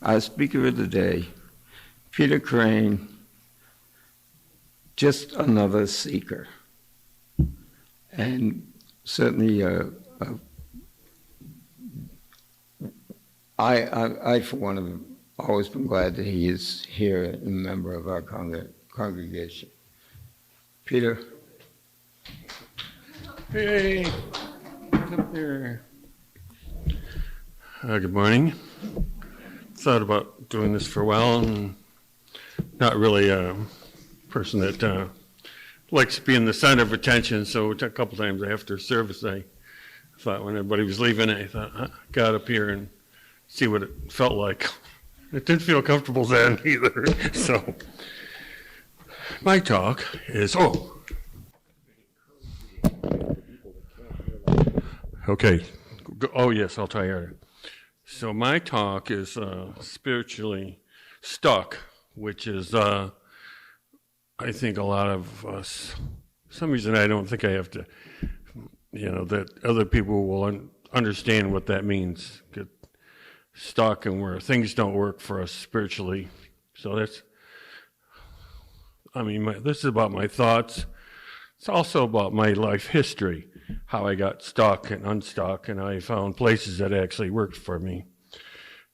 Our speaker of the day, Peter Crane, just another seeker. And certainly, I, for one, have always been glad that he is here, a member of our congregation. Peter. Hey, up there. Good morning. Thought about doing this for a while, and not really a person that likes being the center of attention, so a couple times after service I thought when everybody was leaving, I thought, I got up here and see what it felt like. It didn't feel comfortable then either. So my talk is, okay. Oh yes, I'll try harder. So my talk is spiritually stuck, which is, I think a lot of us, for some reason I don't think I have to, that other people will understand what that means. Get stuck and where things don't work for us spiritually. So this is about my thoughts. It's also about my life history, how I got stuck and unstuck, and I found places that actually worked for me.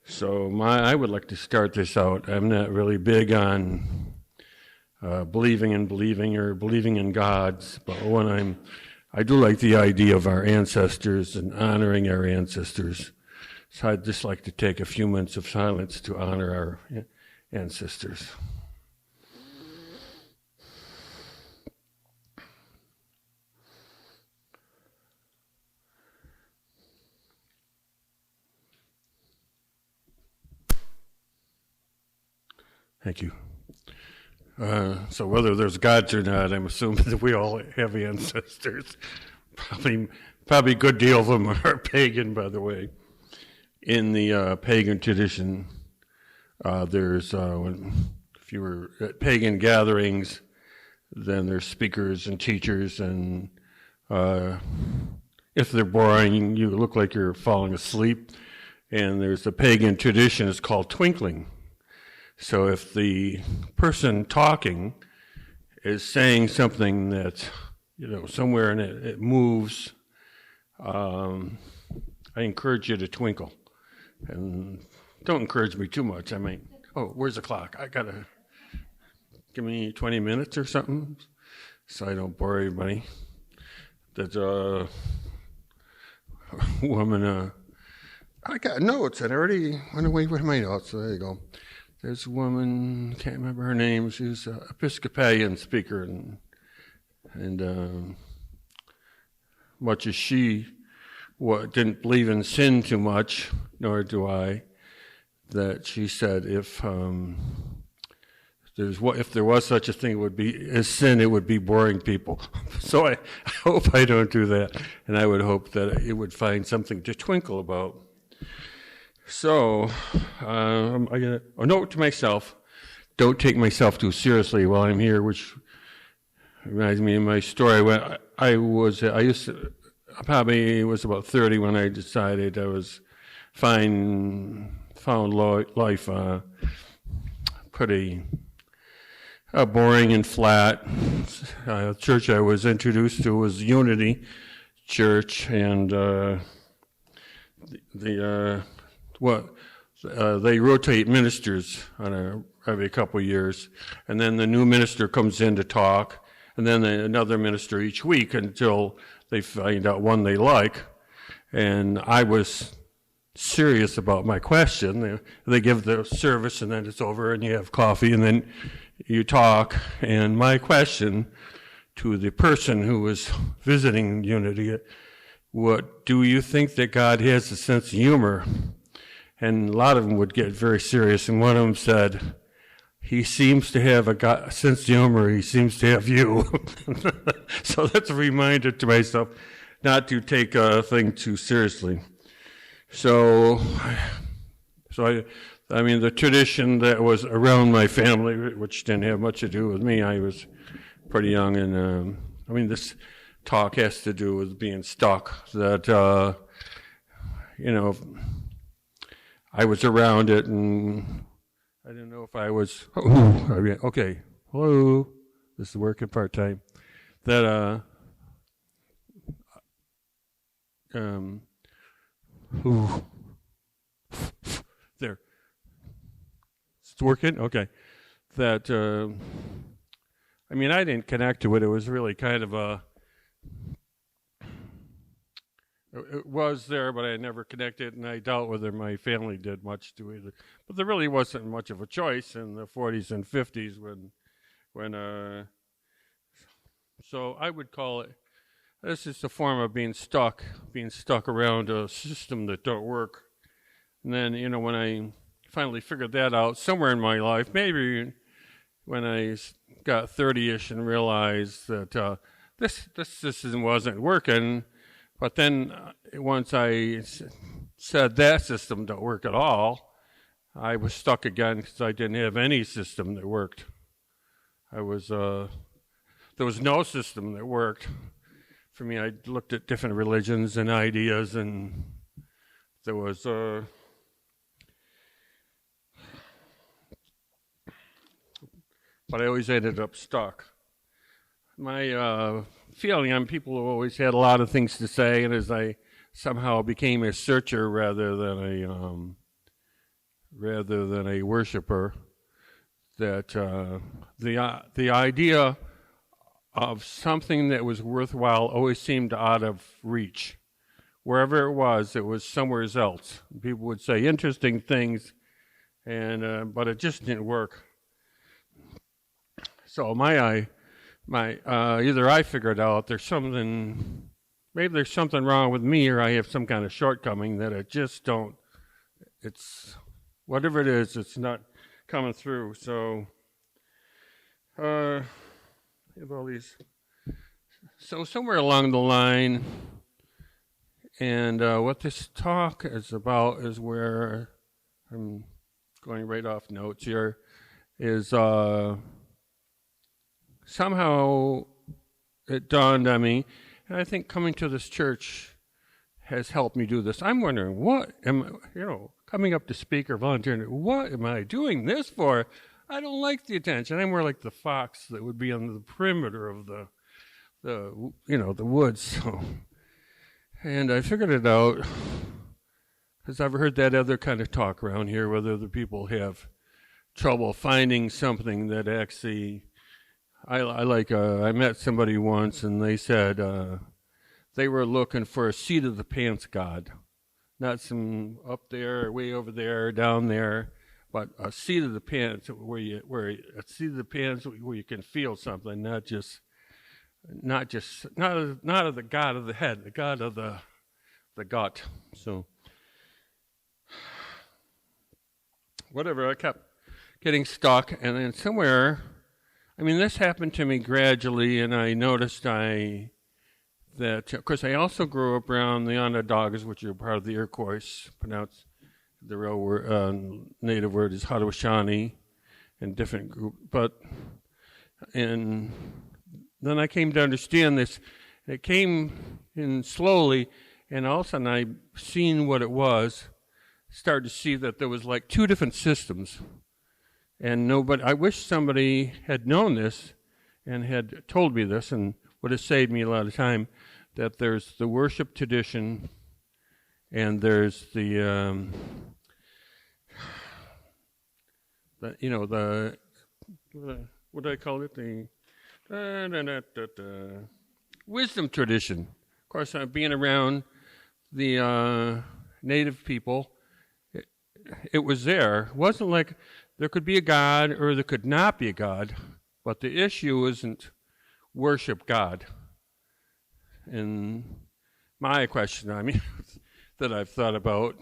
So I would like to start this out. I'm not really big on believing in gods, but I do like the idea of our ancestors and honoring our ancestors. So I'd just like to take a few minutes of silence to honor our ancestors. Thank you. So whether there's gods or not, I'm assuming that we all have ancestors. Probably a good deal of them are pagan, by the way. In the pagan tradition, there's if you were at pagan gatherings, then there's speakers and teachers, and if they're boring, you look like you're falling asleep. And there's a pagan tradition, it's called twinkling. So if the person talking is saying something that, somewhere in it moves, I encourage you to twinkle. And don't encourage me too much. Where's the clock? Give me 20 minutes or something so I don't bore everybody. There's a woman, I got notes, and I already went away with my notes, so there you go. There's a woman, can't remember her name, she's an Episcopalian speaker, and much as she didn't believe in sin too much, nor do I, that she said if there was such a thing as sin, it would be boring people. So I hope I don't do that, and I would hope that it would find something to twinkle about. So, I got a note to myself, don't take myself too seriously while I'm here, which reminds me of my story. When I probably was about 30 when I decided I was found life pretty boring and flat. The church I was introduced to was Unity Church, and they rotate ministers every couple of years, and then the new minister comes in to talk, and then another minister each week until they find out one they like. And I was serious about my question. They give the service, and then it's over, and you have coffee, and then you talk. And my question to the person who was visiting Unity, what do you think that God has a sense of humor? And a lot of them would get very serious, and one of them said, he seems to have a sense of humor, he seems to have you. So that's a reminder to myself not to take a thing too seriously. So the tradition that was around my family, which didn't have much to do with me, I was pretty young, and this talk has to do with being stuck, that, I was around it, and I didn't know if I was, okay, hello, this is working part-time, that, there, it's working, okay, that, I mean, I didn't connect to it. It was really kind of it was there, but I never connected, and I doubt whether my family did much to it. But there really wasn't much of a choice in the 40s and 50s so I would call it, this is a form of being stuck around a system that don't work. And then, when I finally figured that out somewhere in my life, maybe when I got 30-ish and realized that this system wasn't working. But then once I said that system don't work at all, I was stuck again because I didn't have any system that worked. There was no system that worked. For me, I looked at different religions and ideas, and there was but I always ended up stuck. My feeling on people who always had a lot of things to say, and as I somehow became a searcher rather than a worshiper, that the idea of something that was worthwhile always seemed out of reach. Wherever it was somewhere else. People would say interesting things, and but it just didn't work. So either I figured out maybe there's something wrong with me, or I have some kind of shortcoming that I just don't. It's whatever it is, it's not coming through. So, I have all these. So somewhere along the line, and what this talk is about is where I'm going right off notes here. Is somehow it dawned on me, and I think coming to this church has helped me do this. I'm wondering, coming up to speak or volunteering, what am I doing this for? I don't like the attention. I'm more like the fox that would be on the perimeter of the woods. So, and I figured it out because I've heard that other kind of talk around here, whether the people have trouble finding something that actually. I met somebody once, and they said they were looking for a seat of the pants God, not some up there, way over there, down there, but a seat of the pants where you can feel something, not of the God of the head, the God of the gut. So whatever, I kept getting stuck, and then somewhere. This happened to me gradually, and I noticed of course, I also grew up around the Onondagas, which are part of the Iroquois, pronounced the real word, native word is Haudenosaunee, and different group. And then I came to understand this. It came in slowly, and all of a sudden I seen what it was, started to see that there was like two different systems. And I wish somebody had known this and had told me this, and would have saved me a lot of time, that there's the worship tradition and there's the what do I call it? The wisdom tradition. Of course, being around the native people, it was there. It wasn't like there could be a God or there could not be a God, but the issue isn't worship God. And my question, that I've thought about,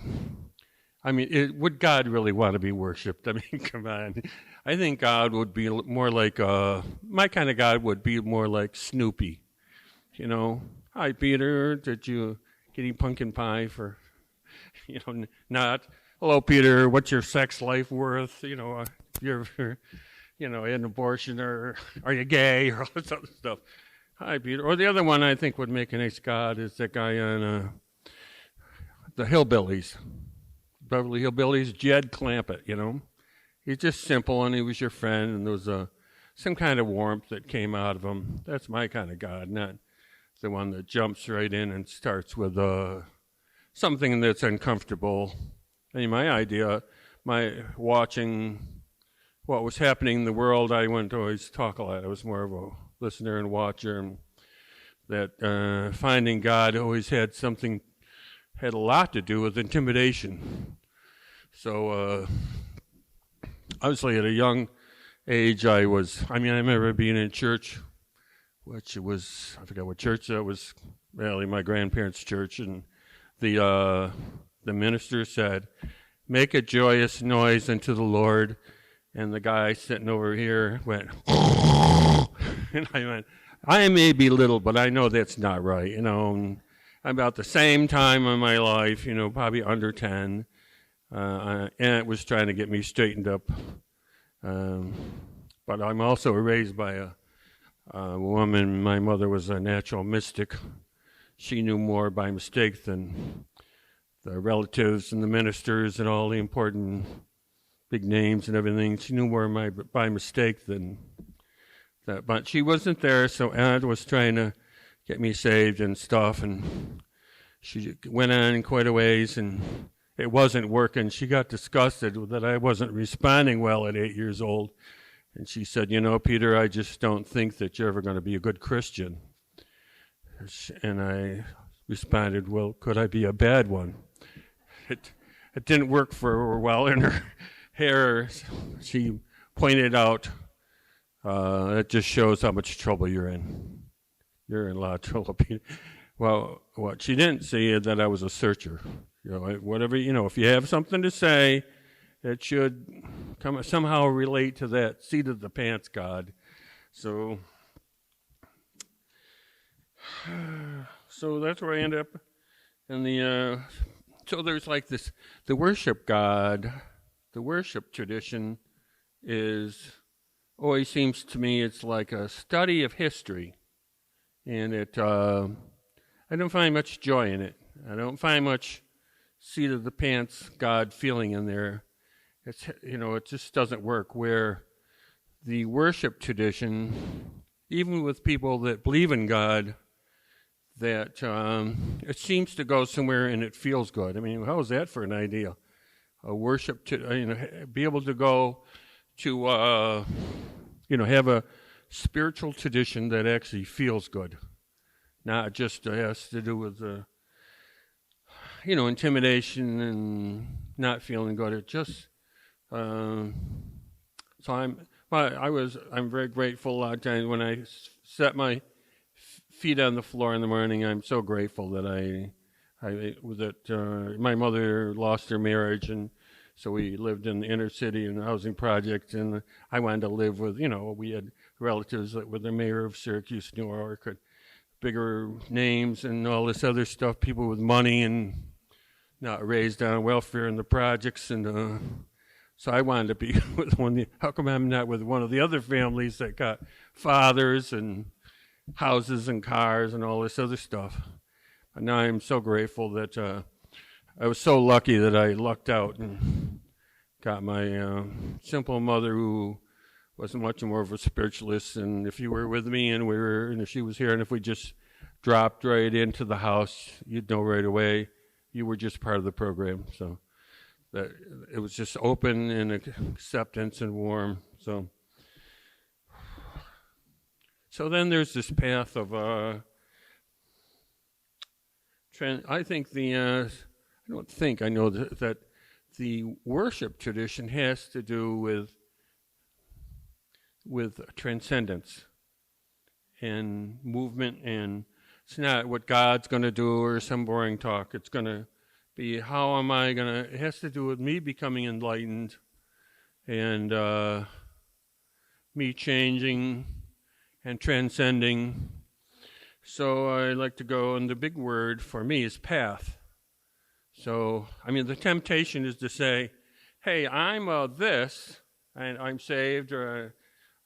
would God really want to be worshipped? Come on. I think God would be more like, my kind of God would be more like Snoopy. Hi, Peter, did you get any pumpkin pie for, not... Hello, Peter. What's your sex life worth? You're an abortion, or are you gay, or all this other stuff. Hi, Peter. Or the other one I think would make a nice God is that guy on the Hillbillies. Beverly Hillbillies, Jed Clampett, you know. He's just simple, and he was your friend, and there was some kind of warmth that came out of him. That's my kind of God, not the one that jumps right in and starts with something that's uncomfortable. I mean, my watching what was happening in the world, I wouldn't always talk a lot. I was more of a listener and watcher, and that finding God always had a lot to do with intimidation. So obviously at a young age, I remember being in church, which was, I forgot what church that was, really my grandparents' church, and the minister said, "Make a joyous noise unto the Lord," and the guy sitting over here went, and I went, I may be little, but I know that's not right, you know. And about the same time in my life, you know, probably under 10, and it was trying to get me straightened up. But I'm also raised by a woman. My mother was a natural mystic. She knew more by mistake than the relatives and the ministers and all the important big names and everything. She knew more by mistake than that. But she wasn't there, so Aunt was trying to get me saved and stuff, and she went on quite a ways, and it wasn't working. She got disgusted that I wasn't responding well at 8 years old, and she said, "You know, Peter, I just don't think that you're ever going to be a good Christian." And I responded, "Well, could I be a bad one?" It didn't work for a while. In her hair, she pointed out, "It just shows how much trouble you're in. You're in a lot of trouble, Peter." Well, what she didn't see is that I was a searcher. You know, whatever, you know, if you have something to say, it should somehow relate to that seat of the pants God. So that's where I end up. And so there's like this, the worship God, the worship tradition always seems to me it's like a study of history. And I don't find much joy in it. I don't find much seat of the pants God feeling in there. It's, you know, it just doesn't work. Where the worship tradition, even with people that believe in God, that it seems to go somewhere and it feels good. I mean, how is that for an idea? A worship to be able to go to have a spiritual tradition that actually feels good, not just has to do with intimidation and not feeling good. It just so I'm very grateful. A lot of times when I set my feet on the floor in the morning, I'm so grateful that my mother lost her marriage, and so we lived in the inner city in a housing project, and I wanted to live with, we had relatives that were the mayor of Syracuse, New York, and bigger names and all this other stuff, people with money and not raised on welfare in the projects, and so I wanted to be with one. How come I'm not with one of the other families that got fathers and houses and cars and all this other stuff? And now I'm so grateful that I was so lucky that I lucked out and got my simple mother, who wasn't much more of a spiritualist. And if you were with me and if she was here, and if we just dropped right into the house, you'd know right away you were just part of the program. So that it was just open and acceptance and warm. So then there's this path of I know that the worship tradition has to do with transcendence and movement, and it's not what God's going to do or some boring talk. It's going to be it has to do with me becoming enlightened and me changing and transcending. So I like to go, and the big word for me is path. So, the temptation is to say, hey, I'm this, and I'm saved, or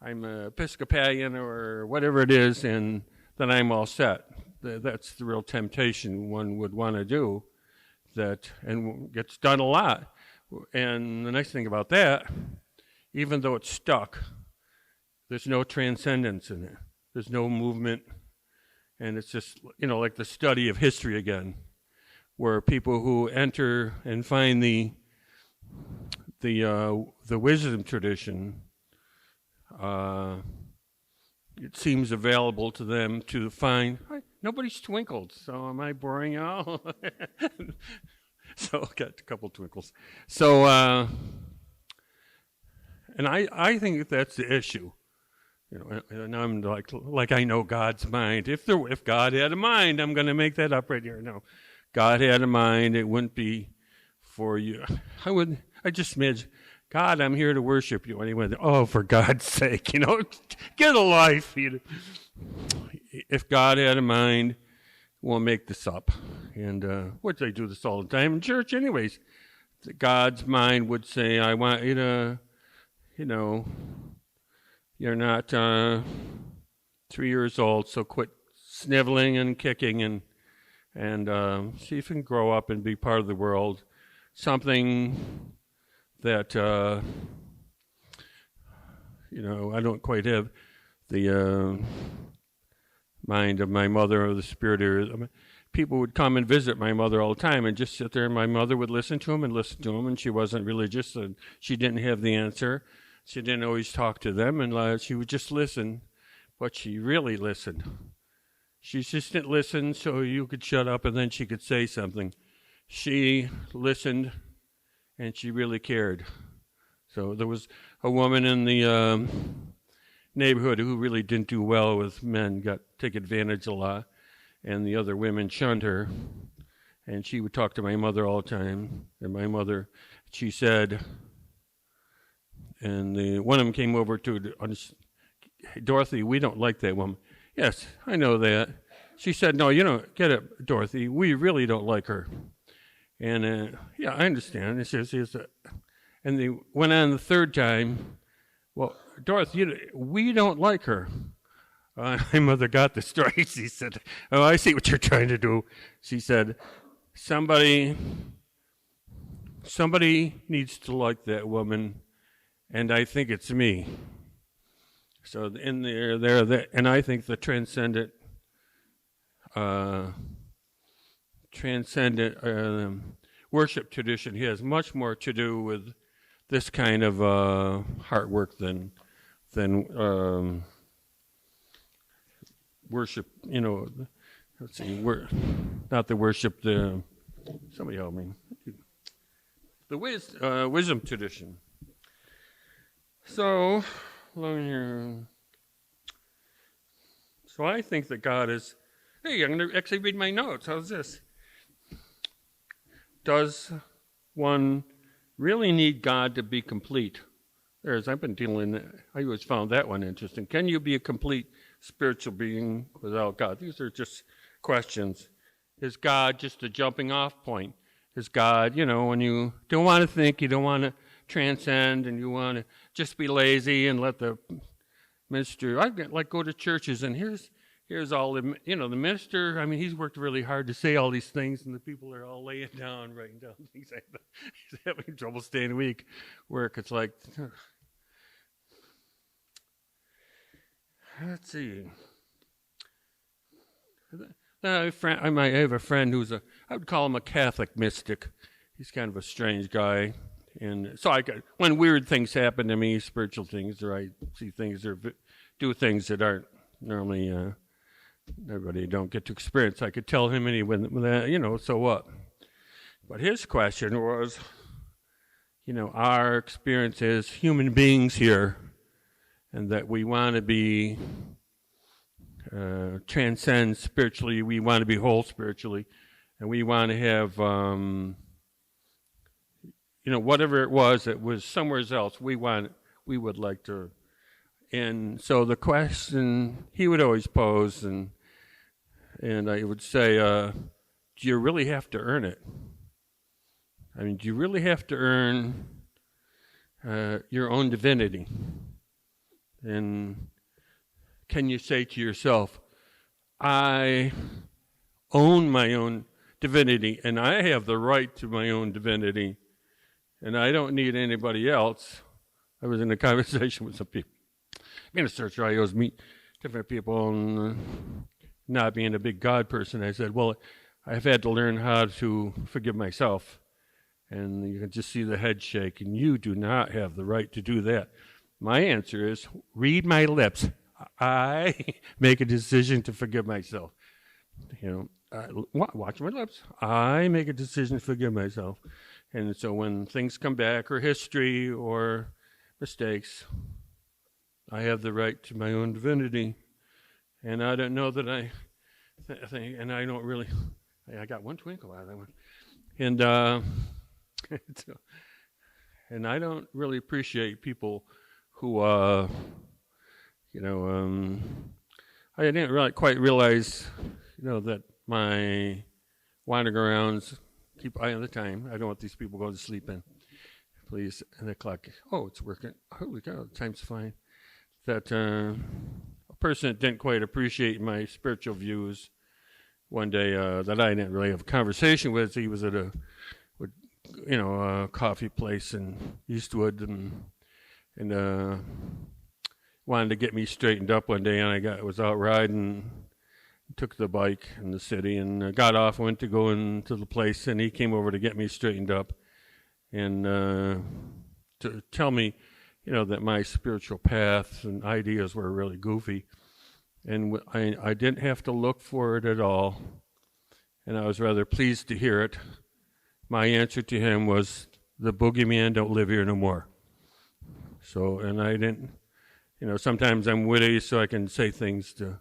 I'm an Episcopalian, or whatever it is, and then I'm all set. That's the real temptation one would want to do, and gets done a lot. And the nice thing about that, even though it's stuck, there's no transcendence in it. There's no movement. And it's just, like the study of history again, where people who enter and find the wisdom tradition, it seems available to them to find. Nobody's twinkled, so am I boring y'all? So got a couple twinkles. So, and I think that's the issue. And I'm like I know God's mind. If God had a mind, I'm going to make that up right here. No, God had a mind. It wouldn't be for you. I just imagine, God, I'm here to worship you. And he went, oh, for God's sake, get a life. If God had a mind, we'll make this up. And which I do this all the time in church anyways. God's mind would say, I want you to, you're not 3 years old, so quit sniveling and kicking and see if you can grow up and be part of the world. Something that, I don't quite have the mind of my mother or the spirit of people would come and visit my mother all the time and just sit there, and my mother would listen to them, and she wasn't religious, and she didn't have the answer. She didn't always talk to them, and she would just listen, but she really listened. She just didn't listen so you could shut up and then she could say something. She listened, and she really cared. So there was a woman in the neighborhood who really didn't do well with men, got taken advantage a lot, and the other women shunned her, and she would talk to my mother all the time, and my mother, she said, and one of them came over to Dorothy, we don't like that woman. Yes, I know that. She said, no, you don't get it, Dorothy. We really don't like her. And, yeah, I understand. And they went on the third time, well, Dorothy, we don't like her. My mother got the story. She said, oh, I see what you're trying to do. She said, somebody needs to like that woman, and I think it's me. So in there, and I think the transcendent worship tradition has much more to do with this kind of heart work than worship. Let's see, not the worship. Somebody help me. The wisdom tradition. So I think that God is. Hey, I'm going to actually read my notes. How's this? Does one really need God to be complete? I've been I always found that one interesting. Can you be a complete spiritual being without God? These are just questions. Is God just a jumping off point? Is God, when you don't want to think, you don't want to transcend, and you want to just be lazy and let the minister, go to churches, and here's all the minister, he's worked really hard to say all these things, and the people are all laying down, writing down things like that. He's having trouble staying awake. Work, it's like, let's see. I might have a friend I would call him a Catholic mystic. He's kind of a strange guy. And so when weird things happen to me, spiritual things, or I see things or do things that aren't normally, everybody don't get to experience, I could tell him anyway, so what? But his question was, our experience as human beings here, and that we want to be, transcend spiritually, we want to be whole spiritually, and we want to have, whatever it was somewhere else, we would like to. And so the question he would always pose, and I would say, do you really have to earn it? Do you really have to earn your own divinity? And can you say to yourself, I own my own divinity, and I have the right to my own divinity, and I don't need anybody else. I was in a conversation with some people. Being a searcher, I always meet different people, and not being a big God person, I said, well, I've had to learn how to forgive myself. And you can just see the head shake, and you do not have the right to do that. My answer is, read my lips. I make a decision to forgive myself. Watch my lips. I make a decision to forgive myself. And so when things come back, or history, or mistakes, I have the right to my own divinity. And I don't know that I think, and I don't really, I got one twinkle out of that one. And, and I don't really appreciate people who, I didn't really quite realize, that my wandering arounds keep eye on the time. I don't want these people going to sleep in. Please, and the clock, it's working. Holy cow, the time's fine. That a person that didn't quite appreciate my spiritual views one day that I didn't really have a conversation with, he was at a coffee place in Eastwood, and wanted to get me straightened up one day, and I was out riding, took the bike in the city, and got off, went to go into the place, and he came over to get me straightened up, and to tell me, that my spiritual paths and ideas were really goofy, and I didn't have to look for it at all, and I was rather pleased to hear it. My answer to him was, the boogeyman don't live here no more. So, and I didn't, sometimes I'm witty so I can say things to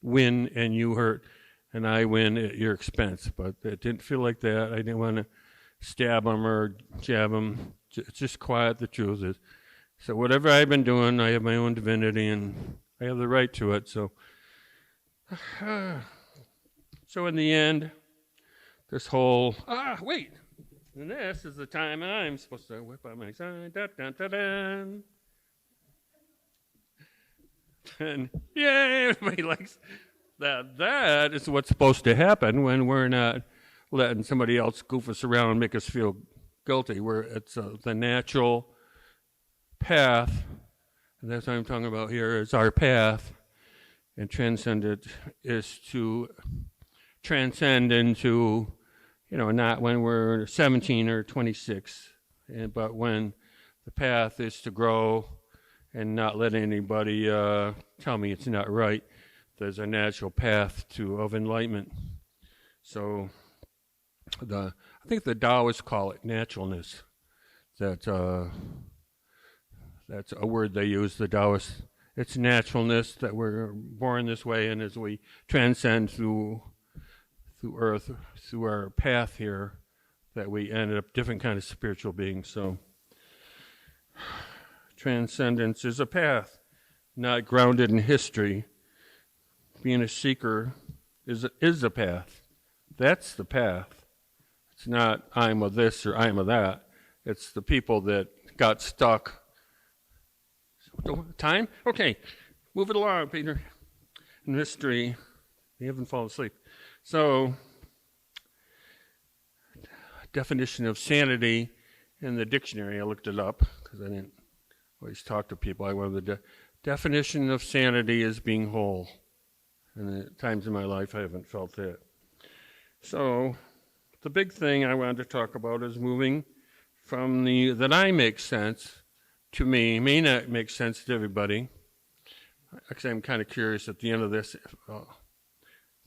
win and you hurt, and I win at your expense. But it didn't feel like that. I didn't want to stab him or jab him. Just quiet the truth is. So whatever I've been doing, I have my own divinity, and I have the right to it. So in the end, this whole, wait, and this is the time I'm supposed to whip out my sign, da-da-da-da. And yay, everybody likes that. That is what's supposed to happen when we're not letting somebody else goof us around and make us feel guilty. Where it's the natural path, and that's what I'm talking about here, is our path, and transcendent is to transcend into, not when we're 17 or 26, but when the path is to grow and not let anybody tell me it's not right. There's a natural path of enlightenment. So I think the Taoists call it naturalness. That's a word they use, the Taoists. It's naturalness, that we're born this way, and as we transcend through earth, through our path here, that we end up different kind of spiritual beings. So transcendence is a path, not grounded in history. Being a seeker is a path. That's the path. It's not I'm of this or I'm of that. It's the people that got stuck. Time? Okay, move it along, Peter. In history, you haven't fallen asleep. So, definition of sanity in the dictionary, I looked it up because I didn't always talk to people. I wanted the definition of sanity is being whole. And at times in my life, I haven't felt that. So, the big thing I wanted to talk about is moving from that I make sense to me, may not make sense to everybody. Actually, I'm kind of curious at the end of this,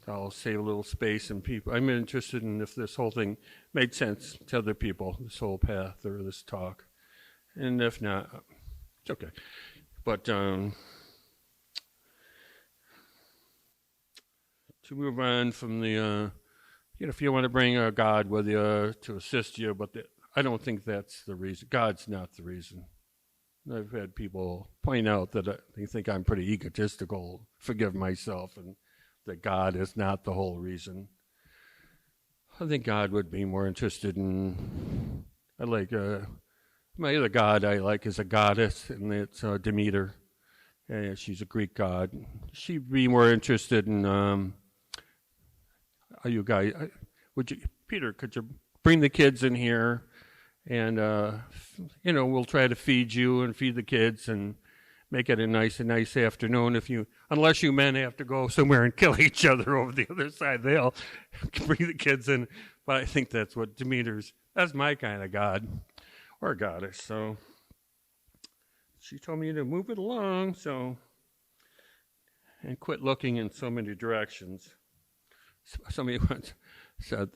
I'll save a little space and people. I'm interested in if this whole thing made sense to other people, this whole path or this talk. And if not, it's okay. But to move on from the, if you want to bring a God with you to assist you, but I don't think that's the reason. God's not the reason. I've had people point out that they think I'm pretty egotistical, forgive myself, and that God is not the whole reason. I think God would be more interested in, my other God I like is a goddess, and it's Demeter. She's a Greek god. She'd be more interested in, are you guys, Peter, could you bring the kids in here and we'll try to feed you and feed the kids and make it a nice afternoon. Unless you men have to go somewhere and kill each other over the other side, they'll bring the kids in. But I think that's what that's my kind of God or goddess. So she told me to move it along, and quit looking in so many directions. Somebody once said,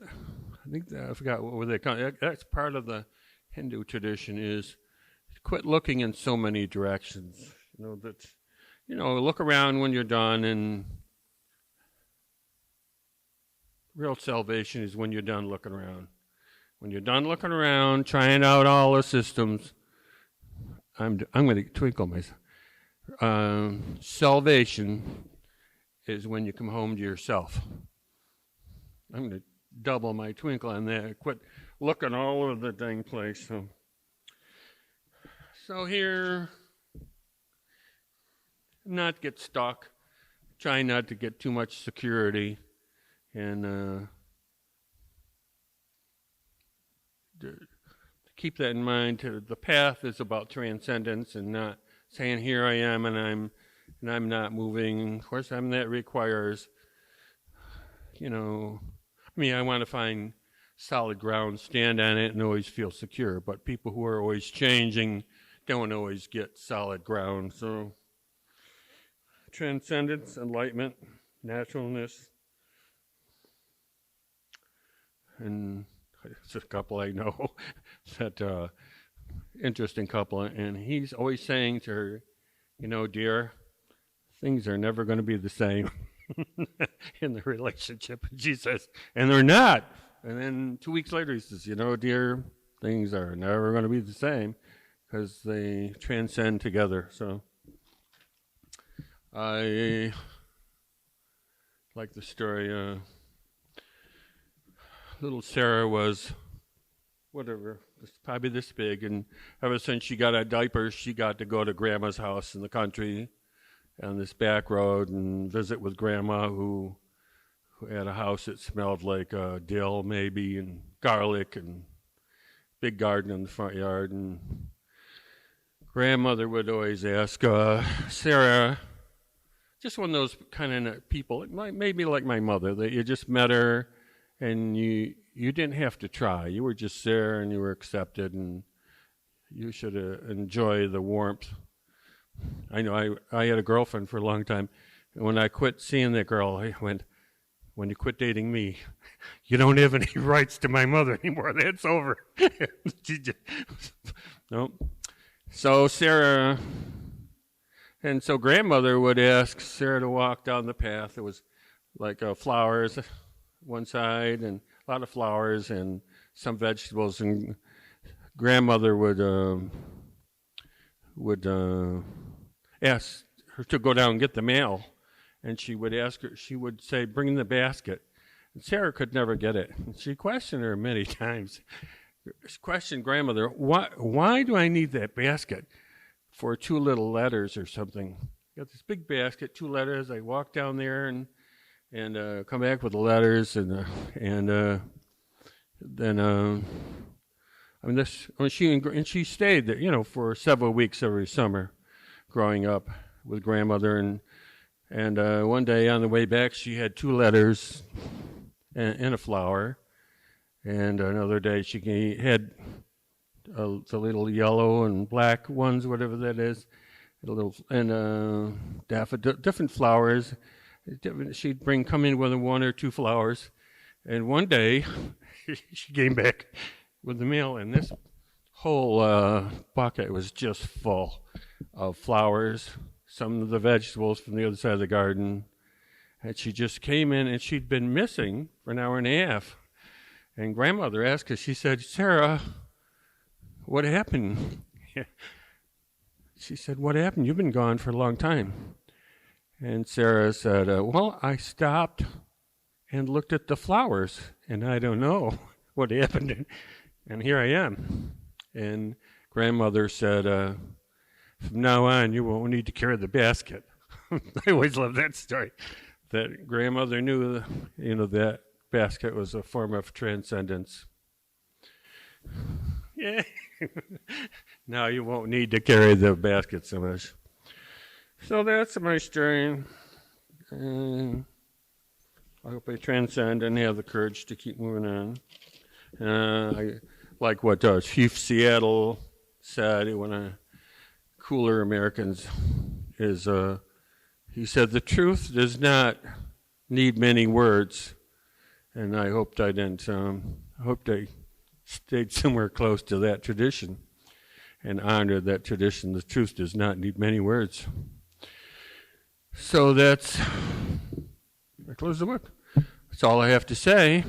I forgot what they call it. That's part of the Hindu tradition is quit looking in so many directions. Look around when you're done, and real salvation is when you're done looking around. When you're done looking around, trying out all the systems, I'm going to twinkle myself. Salvation is when you come home to yourself. I'm going to double my twinkle on that. Quit looking all over the dang place. So here, not get stuck. Try not to get too much security. And keep that in mind. The path is about transcendence and not saying, here I am and I'm not moving. Of course, that requires, I want to find solid ground, stand on it, and always feel secure. But people who are always changing don't always get solid ground. So transcendence, enlightenment, naturalness, and it's a couple I know that interesting couple, and he's always saying to her, dear, things are never going to be the same in the relationship. And she says, and they're not. And then 2 weeks later he says, dear, things are never going to be the same because they transcend together. So I like the story. Little Sarah was probably this big, and ever since she got a diaper, she got to go to Grandma's house in the country on this back road and visit with Grandma, who had a house that smelled like dill maybe, and garlic, and big garden in the front yard. And Grandmother would always ask, Sarah, just one of those kind of people, maybe like my mother, that you just met her, and you didn't have to try. You were just there, and you were accepted, and you should enjoy the warmth. I know I had a girlfriend for a long time, and when I quit seeing that girl, I went, when you quit dating me, you don't have any rights to my mother anymore. That's over. No. So Sarah, and so Grandmother would ask Sarah to walk down the path. It was like flowers one side, and a lot of flowers and some vegetables, and Grandmother would ask her to go down and get the mail, and she would say, bring the basket, and Sarah could never get it. And she questioned her many times. She questioned Grandmother, why do I need that basket for 2 little letters or something? Got this big basket, 2 letters. I walk down there and come back with the letters, and then she stayed there, for several weeks every summer, growing up with Grandmother, and one day on the way back she had 2 letters and a flower, and another day she had the little yellow and black ones, whatever that is, different flowers. She'd come in with 1 or 2 flowers, and one day she came back with the mail, and this whole bucket was just full of flowers, some of the vegetables from the other side of the garden, and she just came in, and she'd been missing for an hour and a half. And Grandmother asked her, she said, Sarah, what happened? She said, what happened? You've been gone for a long time. And Sarah said, well, I stopped and looked at the flowers, and I don't know what happened, and here I am. And Grandmother said, from now on, you won't need to carry the basket. I always love that story, that Grandmother knew, that basket was a form of transcendence. Yeah. Now you won't need to carry the basket so much. So that's my story. And I hope I transcend and have the courage to keep moving on. I like what Chief Seattle said, one of cooler Americans, is he said, the truth does not need many words. And I hoped I didn't, hoped I stayed somewhere close to that tradition and honored that tradition. The truth does not need many words. So I close the book. That's all I have to say.